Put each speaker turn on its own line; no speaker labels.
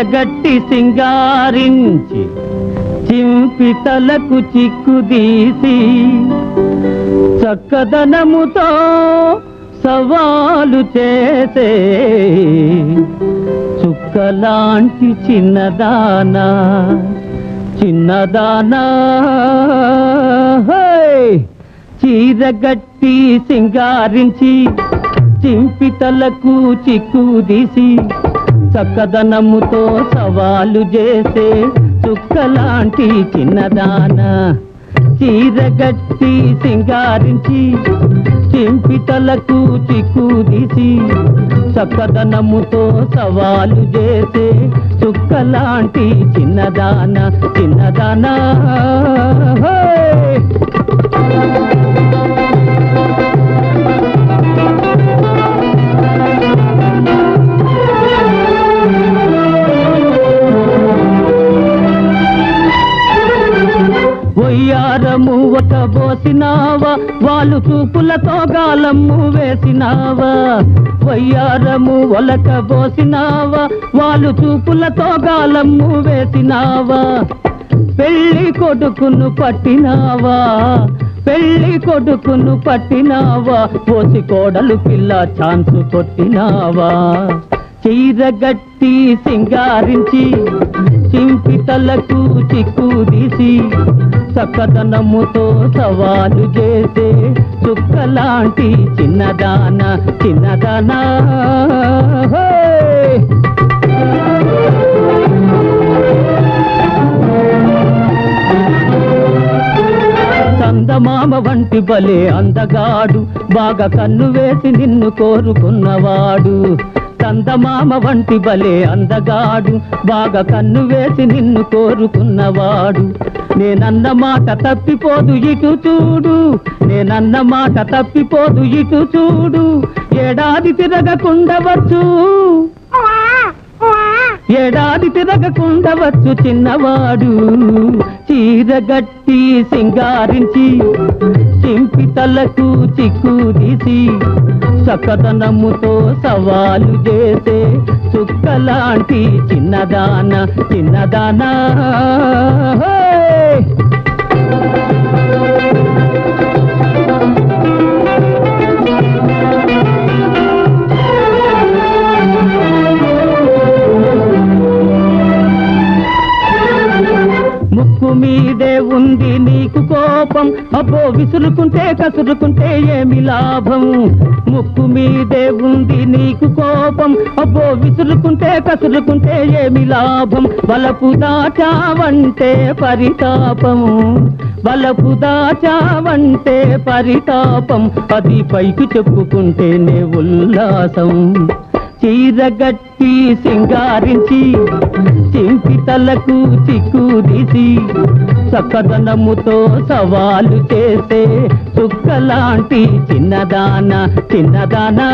చీరగట్టి సింగారించి చింపి తలకు చిక్కుదీసి చక్కదనముతో సవాలు చేసే చుక్కలాంటి చిన్నదానా చిన్నదానా చీరగట్టి సింగారించి చింపి తలకు చిక్కుదీసి చక్కదనముతో సవాలు చేసే చుక్కలాంటి చిన్నదానా చీరగట్టి సింగారించి చింపి తలకు చిక్కుదీసి చక్కదనముతో సవాలు చేసే చుక్కలాంటి చిన్నదానా చిన్నదానా వయ్యారము ఒక బోసినావా వాళ్ళు చూపులతో గాలమ్ము వేసినావా వయ్యారము ఒలక బోసినావా వాళ్ళు చూపులతో గాలమ్ము వేసినావా పెళ్లి కొడుకును పట్టినావా పెళ్లి కొడుకును పట్టినావా పోసి కోడలు పిల్ల ఛాన్సు కొట్టినావా చీరగట్టి సింగారించి చింపి తలకు చిక్కుదీసి చక్కదనముతో సవాలు చేసే చుక్కలాంటి చిన్నదానా చిన్నదానా చందమామ వంటి బలే అందగాడు బాగా కన్ను వేసి నిన్ను కోరుకున్నవాడు చందమామ వంటి బలే అందగాడు బాగా కన్ను వేసి నిన్ను కోరుకున్నవాడు నేనన్న మాట తప్పిపోదు ఇటు చూడు నేనన్న మాట తప్పిపోదు ఇటు చూడు ఏడాది తిరగకుండవచ్చు ఏడాది తిరగకుండవచ్చు చిన్నవాడు చీరగట్టి సింగారించి చింపి తలకు చిక్కుదీసి చక్కదనముతో సవాలు చేసే చుక్కలాంటి చిన్నదానా చిన్నదానా ముక్కు మీదే ఉంది నీకు కోపం అబ్బో విసురుకుంటే కసురుకుంటే ఏమి లాభం ముక్కు మీదే ఉంది నీకు కోపం అబ్బో విసురుకుంటే కసురుకుంటే ఏమి లాభం వలపు దాచావంటే పరితాపం వలపు దాచావంటే పరితాపం అది పైకి చెప్పుకుంటేనే ఉల్లాసం చీరగట్టి సింగారించి చింపి తలకు చిక్కుదీసి చక్కదనముతో సవాలు చేసే చుక్కలాంటి చిన్నదానా చిన్నదానా